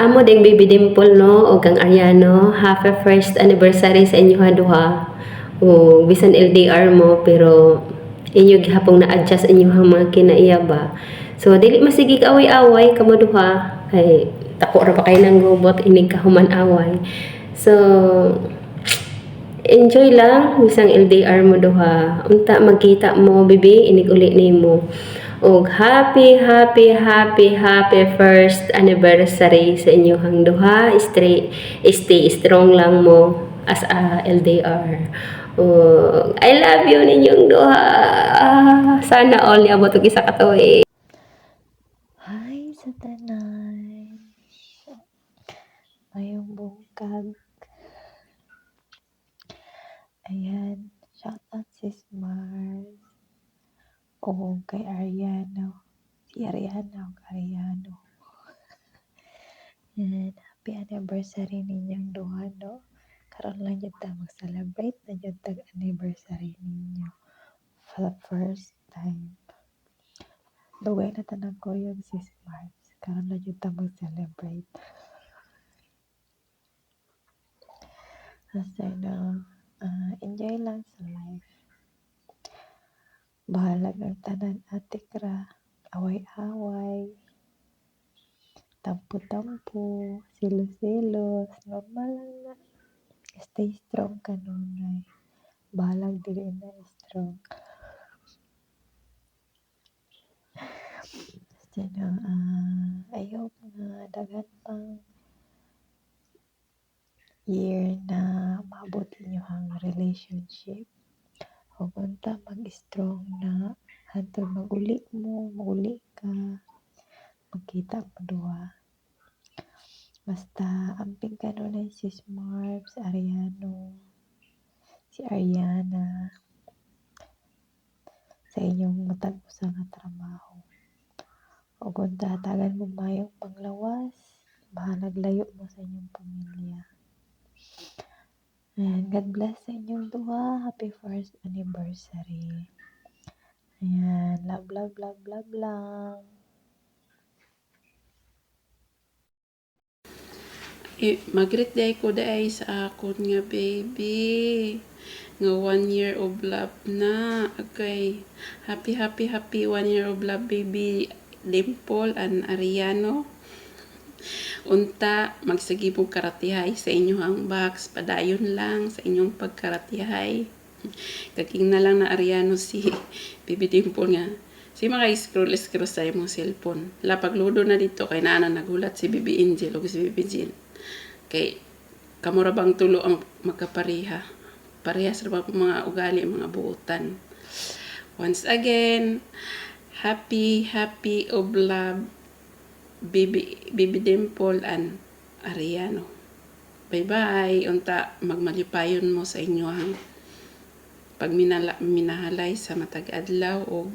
amo ding baby Dimple no o kang Ariano, happy first anniversary sa inyo duha. O bisan LDR mo pero inyo gihapong na-adjust inyong mga kinaiya ba. So dili masigig away-away kamo duha kay tako ra pa kay nang robot inig kahuman away. So enjoy lang bisang LDR mo duha. Unta magkita mo bibi inig uli nimo. Og happy first anniversary sa inyong duha. Stay strong lang mo as a LDR. Og I love you ninyong duha. Sana all niabot og isa ka tuig. Hi sa tanan. Mayong bungkag. Ayan, shout out sis Mars. O kay Ariano. Si Ariano. And happy anniversary ninyong duha, no? Karon lang yun ta mag-celebrate na yun tag anniversary ninyo. For the first time. Dugay na tanang ko yung sis Mars. Karon lang yun ta mag-celebrate. Basta na, enjoy lang sa life. Bahalag ang tanan atik ra. Away-away. Tampo-tampo. Silo-silos. Normal lang na. Stay strong ka nun. Bahalag dili na strong. Basta na, ayaw nga dagan pang year na maabot inyo ang relationship. O unta mag-strong na hantod maguli ka, magkita mo duha. Basta amping ka nun ay sis Marbs, Ariano, si Ariana, sa inyong matag usa nga trabaho. O unta tagan mo mayong panglawas, bahalag layo mo sa inyong pamilya. And God bless sa inyong duha. Happy first anniversary. Ayan. Love lang. Magret day ko day sa akon nga baby. Nga 1 year of love na. Okay. Happy 1 year of love baby Dimple and Ariano. Unta, magsagibog karatihay sa inyong box. Padayon lang sa inyong pagkaratihay. Kaking na lang na Ariano si Baby Dimple nga. Si mga scroll sa imong cellphone. Lapagludo na dito kay naana nagulat si Baby Angel o si Baby Jill. Kay kamura bang tulo ang magkapareha. Parehas ra ba mga ugali, mga buutan. Once again, happy of love Baby Dimple and Ariano. Bye-bye. Unta, magmalipayon mo sa inyo ang pagminahalay sa matag adlaw o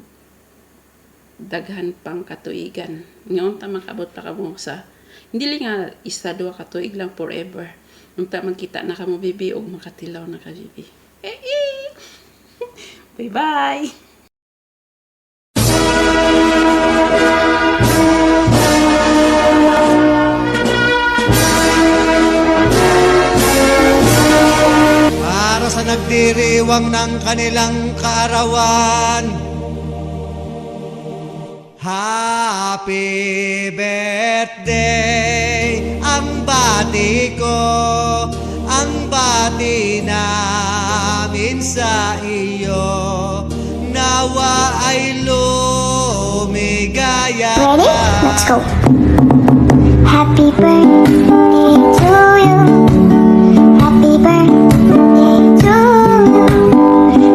daghan pang katuigan. Ngayon ta makabot pa kamo sa hindi lang nga isa, 2 katuig lang forever. Unta magkita na kamo bibi og makatilaw na ka bibi. Bye-bye. Sa nagdiriwang ng kanilang kaarawan, happy birthday ang bati ko, ang bati namin sa iyo, nawa ay lumigaya. Ready? Let's go. Happy birthday to you. Happy birthday to you.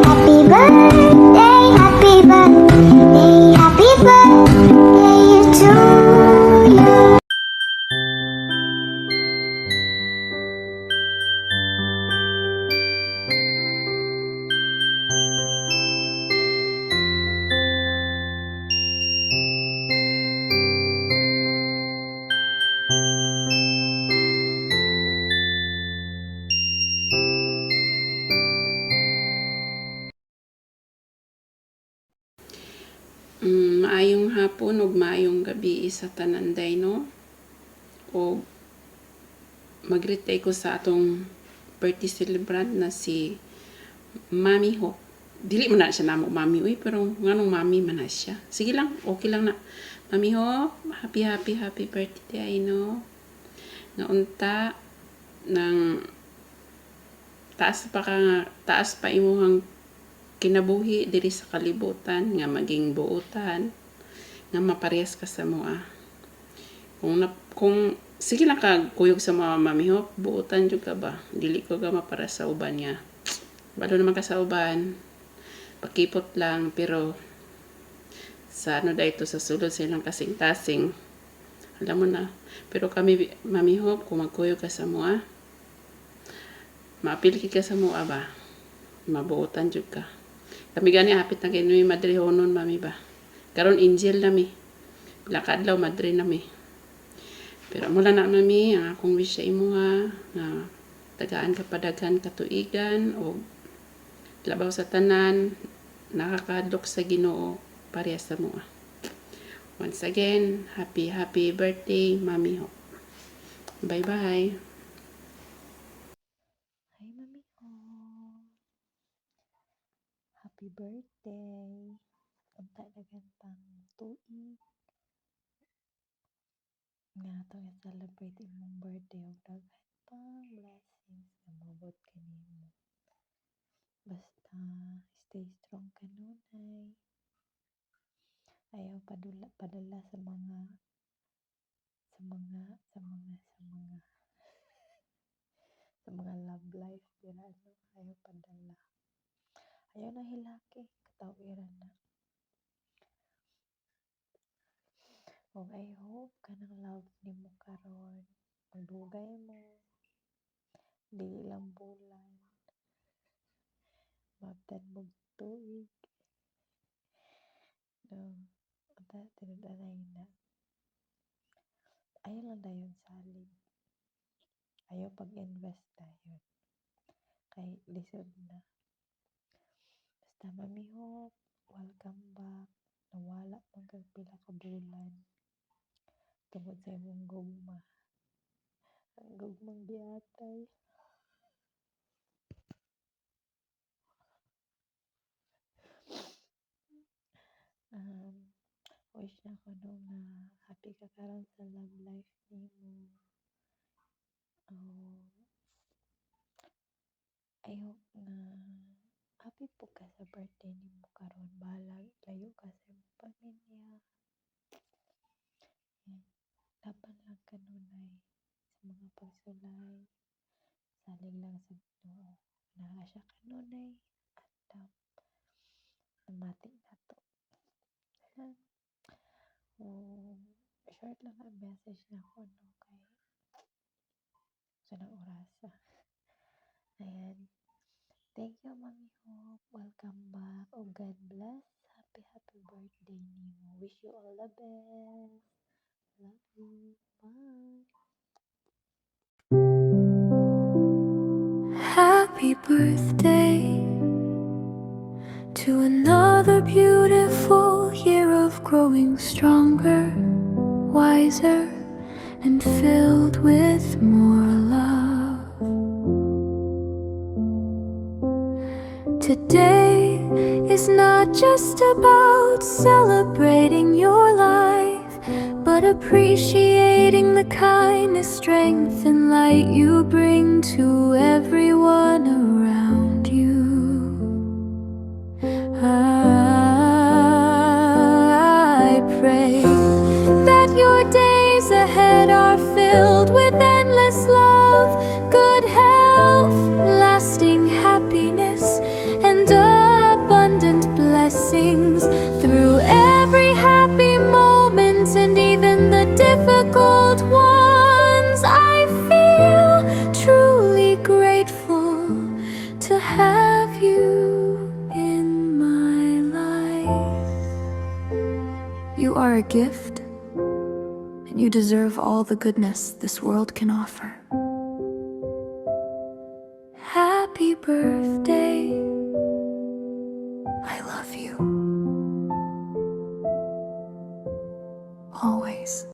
Happy birthday, happy birthday, happy birthday to you. Maayong hapon ug maayong gabi sa tananday no. O mag-greet ko sa atong birthday celebrant na si Mami Hope. Dili mo na siya namo Mami, uy, pero nganong Mami man na siya. Sige lang, okay lang na. Mami Hope, happy birthday, no? Nga unta, ng taas pa imuhang kinabuhi diri sa kalibutan, nga maging buotan, nga maparehas ka sa mua. Kung sige lang ka kuyog sa mga Mami Hope, buotan jud ka ba? Dili ko ka mapara sa uban nga. Balo naman ka sa uban. Pakipot lang, pero sa ano dahito sa sulod silang kasing-tasing. Alam mo na. Pero kami, Mami Hope, kung magkuyog ka sa mua, maapil ka sa mua ba? Mabuotan jud ka. Kami gani hapit na kini Madre Honon, Mami ba? Karon angel nami. Lakadlaw Madre nami. Pero mula na Mami, ang akong wish sa imo nga tagaan ka padaghan katuigan o labaw sa tanan, nakakadlok sa Ginoo pareha sa mua. Once again, happy birthday, Mami Hope. Bye-bye. Hi, Mami ko. Happy birthday. Unta na gantang tuig. Nga to celebrate imong birthday ug daghan pang blessings na mabot kanimo. Basta stay strong kanunay. Ayaw padala sa mga love life dira no. Ayaw padala. Ayaw na hilaki, katawiran na. Og I hope kanang love nimo karon magdugay mo. Dili lang bulan. Mabtan mo tuig. No, tinudanay na. Ayaw lang dayon salig. Ayaw pag-invest dayon. Kay lisod na. Basta Mami Hope, welcome back. Nawala man kag pila ka bulan. Tungod sa imong gugma. Ang gugmang giatay. Wish na ko no nga happy ka karon sa love life nimo. I hope nga happy po ka sa birthday nimo karon. Balag layo ka sa imong pamilya. Laban lang kanunay sa mga pagsulay. Salig lang sa Ginoo. Naa siya kanunay at namati na to. Short lang ang message na ko no kay sa nang orasa. Ayan. Thank you, Mami Hope. Welcome back. Oh, God bless. Happy birthday nimo. Wish you all the best. Love you. Bye. Happy birthday to another beautiful year of growing stronger, wiser, and filled with more love. Today is not just about celebrating your life, but appreciating the kindness, strength, and light you bring to everyone around you. I pray that your days ahead are filled with endless love, good health, lasting happiness, and abundant blessings through every happy moment and even the difficult ones. I feel truly grateful to have you in my life. You are a gift, and you deserve all the goodness this world can offer. Happy birthday. I love you. Always.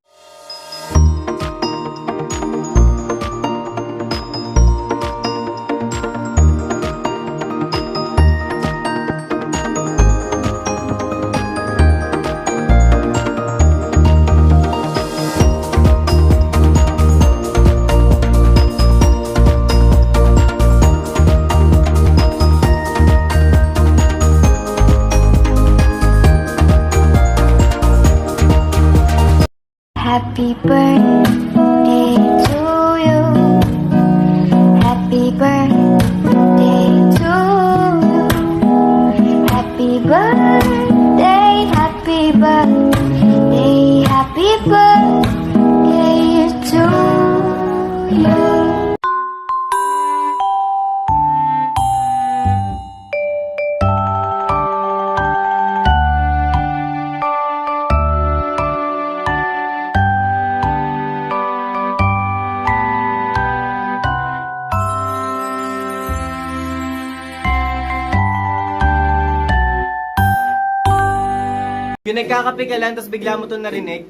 Happy birthday to you. Happy birthday to you. Happy birthday, happy birthday, happy birthday to you. Yung nagkakape ka lang, tapos bigla mo to narinig.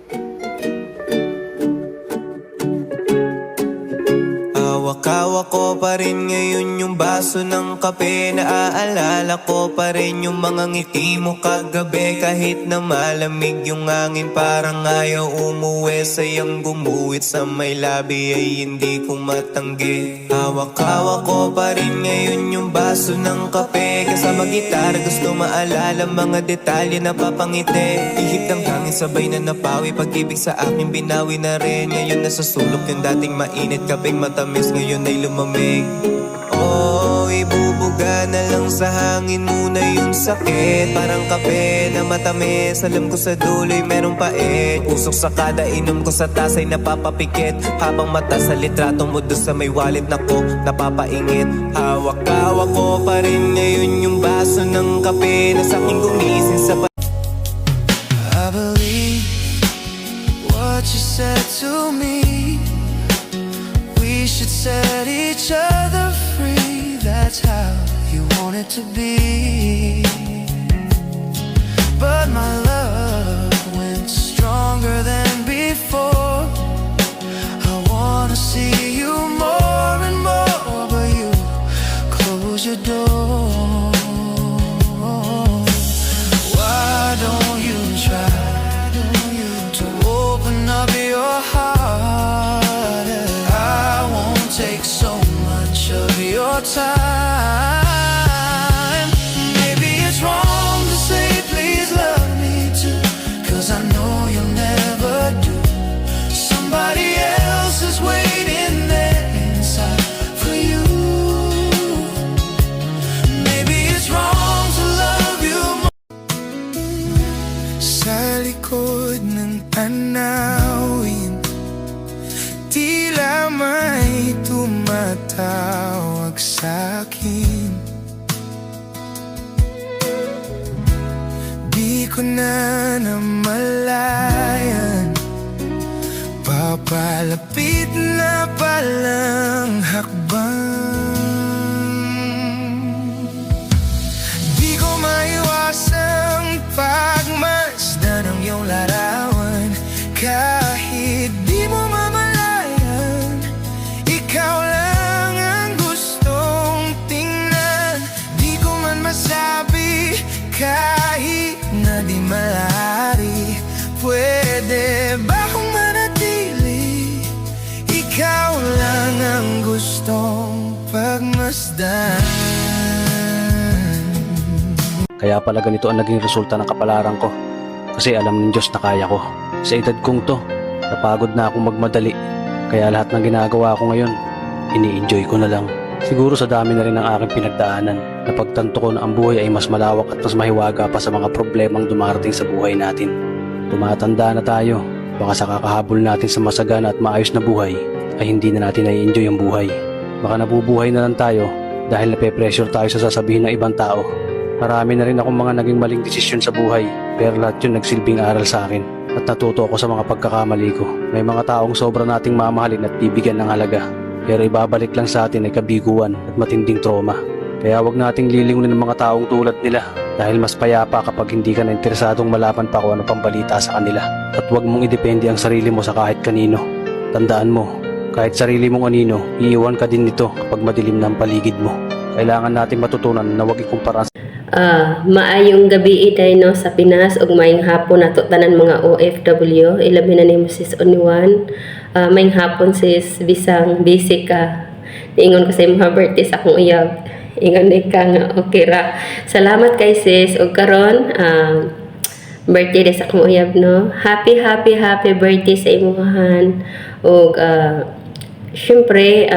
Hawak-hawak ko pa rin ngayon yung baso ng kape. Naaalala ko pa rin yung mga ngiti mo kagabi. Kahit na malamig yung hangin, parang ayaw umuwi. Sayang gumuhit sa may labi ay hindi ko matanggi. Hawak-hawak ko pa rin ngayon yung baso ng kape. Kasama gitar, gusto maalala mga detalye na papangiti. Ihip ng hangin, sabay na napawi. Pag-ibig sa akin binawi na rin. Ngayon nasa sulok yung dating mainit, kapeng matamis ngayon ay lumamig. Oh, ibubuga na lang sa hangin muna yung sakit. Parang kape na matamis, alam ko sa dulo'y merong pait. Usok sa kada inom ko sa tasa'y napapapikit. Habang mata sa litrato mo doon sa may wallet na ko napapaingit. Hawak-hawak ko pa rin ngayon yung baso ng kape na sa'king gumising sa I believe what you said to me. We should set each other free. That's how you want it to be. But my love went stronger than before. I wanna see you more and more, but you close your door. Why don't you try to open up your heart? I won't take so much of your time. Maybe it's wrong to say please love me too, 'cause I know you'll never do. Somebody else is waiting there inside for you. Maybe it's wrong to love you more. Sa likod ng tanawin, tila may tumatawag sa'kin. Di ko na namalayan, papalapit na palang hakbang. Di ko maiwasang pagmasdan ng iyong larawan. Kahit di mo mamalayan, ikaw lang ang gustong tingnan. Di ko man masabi kahit na di malari. Pwede ba kung manatili? Ikaw lang ang gustong pagmasdan. Kaya pala ganito ang naging resulta ng kapalaran ko. Kasi alam ng Diyos na kaya ko. Sa edad kong to, napagod na akong magmadali. Kaya lahat ng ginagawa ko ngayon, ini-enjoy ko na lang. Siguro sa dami na rin ng aking pinagdaanan, napagtanto ko na ang buhay ay mas malawak at mas mahiwaga pa sa mga problemang dumarating sa buhay natin. Tumatanda na tayo, baka sa kakahabol natin sa masagana at maayos na buhay, ay hindi na natin nai-enjoy ang buhay. Baka nabubuhay na lang tayo dahil nape-pressure tayo sa sasabihin ng ibang tao. Marami na rin akong mga naging maling desisyon sa buhay, pero lahat yun nagsilbing aral sa akin at natuto ako sa mga pagkakamali ko. May mga taong sobra nating mamahalin at bibigyan ng halaga, pero ibabalik lang sa atin ay kabiguan at matinding trauma. Kaya wag nating lilingunin ng mga taong tulad nila dahil mas payapa kapag hindi ka na interesadong malaman pa kung ano pang balita sa kanila. At wag mong idepende ang sarili mo sa kahit kanino. Tandaan mo, kahit sarili mong anino, iiwan ka din nito kapag madilim na ang paligid mo. Kailangan natin matutunan na wag ikumpara. Maayong gabi iday no sa Pinas ug maayong hapon nato tanan mga OFW. Ilabi na nimo sis Oniwan. Maayong hapon sis bisang busy ka. Niingon ko sa imong birthday sa akong uyab. Ingon ni ka nga okay ra. Salamat kay sis ug karon birthday sa akong uyab, no? Happy birthday sa imuhan. Og syempre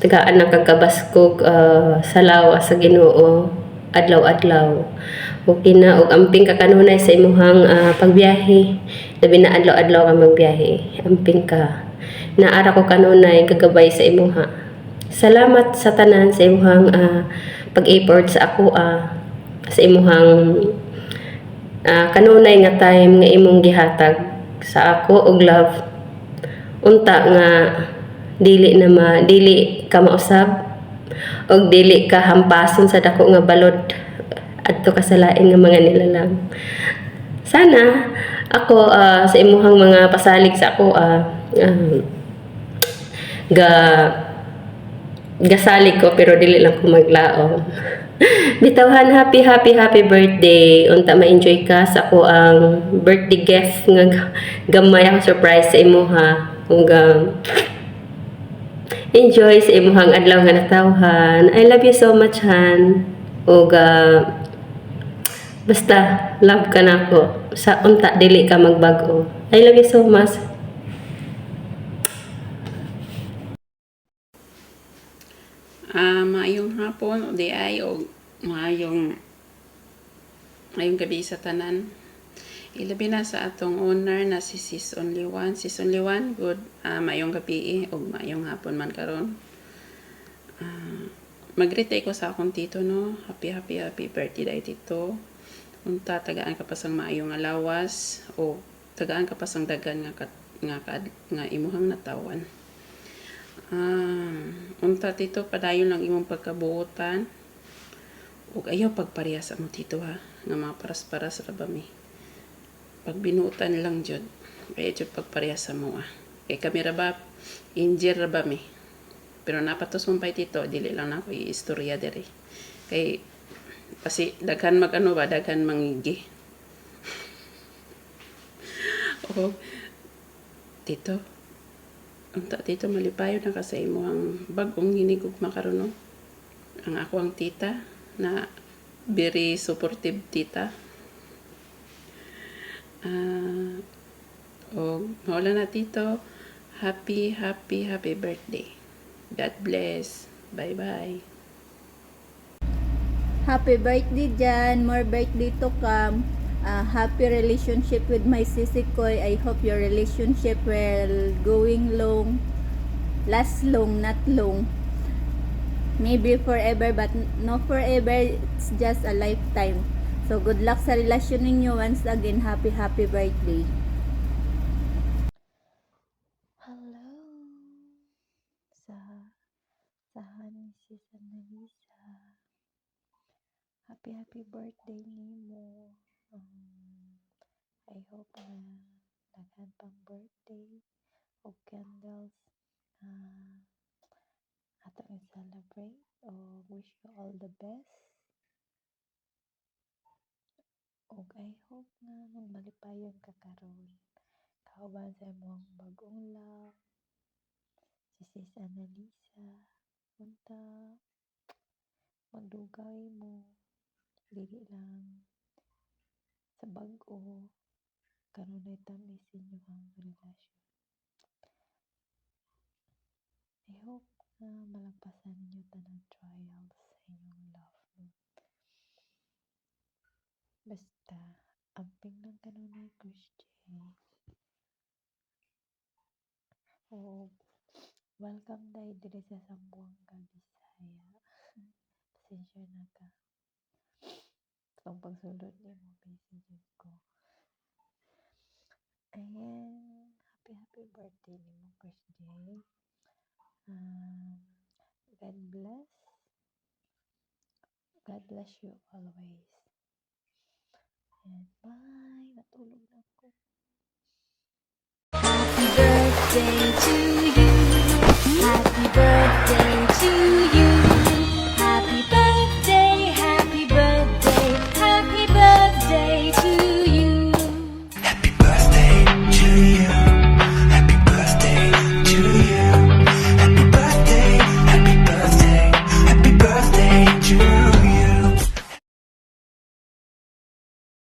tagaan ng kagabaskog sa lawas sa Ginoo adlaw-adlaw. Okay na og amping ka kanunay sa imuhang pagbiyahe. Labi na adlaw-adlaw ka magbiyahe. Amping ka. Naara ko kanunay gagabay sa imuha. Salamat sa tanan sa imuhang pag-effort sa ako sa imuhang kanunay nga time nga imong gihatag sa ako og love. Unta nga dili ka mausab og dili ka hampason sa dako nga balod adto ka sa lain nga mga nilalang. Sana ako sa imuhang mga pasalig sa ako gasalig ko pero dili lang ko maglaom. Bitawhan, happy birthday. Unta ma-enjoy ka sa ako ang birthday gift nga gamay ako surprise sa imuha. Ug enjoy sa imuhang adlaw nga natawhan. I love you so much, Han. Ug basta love ka nako. Sa unta dili ka magbago. I love you so much. Maayong hapon o di ay o maayong gabi sa tanan. Ilabi na sa atong owner na si Sis Only One. Sis Only One, good maayong gabi o maayong hapon man karon. Mag-greet ko sa akong tito, no. Happy birthday tito. Unta tagaan ka pasang maayong alawas o tagaan ka pasang dagan nga imuhang natawan. Unta tito, padayon lang imong pagkabuotan ug ayaw pagparehas mo tito ha nga mga paras-paras ra ba mi pagbinutan lang jud kay jud pagparehas mo kay kami ra ba injir ra ba mi pero napatos mo pa tito dili lang na ko istorya diri kay kasi daghan daghan mangigi o tito unta tito malipayon na ka sa imo ang bagong hinigog makaron no ang ako ang tita na very supportive tita maula na tito happy birthday. God bless. Bye bye. Happy birthday Jan, more birthday to come. Happy relationship with my sisikoy. I hope your relationship will going long, last long, not long. Maybe forever, but no forever. It's just a lifetime. So good luck sa relasyon ninyo. Once again, happy birthday. Hello sa ni Sis Annalisa. Happy birthday nimo. I hope na daghan pang birthday o candles ato i-celebrate o wish you all the best. Og I hope nga malipayon ka karon. Kauban sa imong bagong love, si Sis Annalisa. Unta magdugay mo dili lang sa bag-o kanunay tamis inyong relasyon. I hope na malagpasan ninyo tanang trials sa inyong love. No? Basta amping lang kanunay Christian. O welcome dahil diri sa Sambuanga, Bisaya. Pasensya na ka. Ang pagsulod niya mo, messages ko. Ayan, happy birthday ni mo, Christian. God bless you always. And bye. Natulog na ako. Happy birthday to you. Happy birthday to you. Happy birthday, happy birthday, happy birthday to you. Happy birthday to you. Happy birthday to you. Happy birthday, happy birthday, happy birthday to you.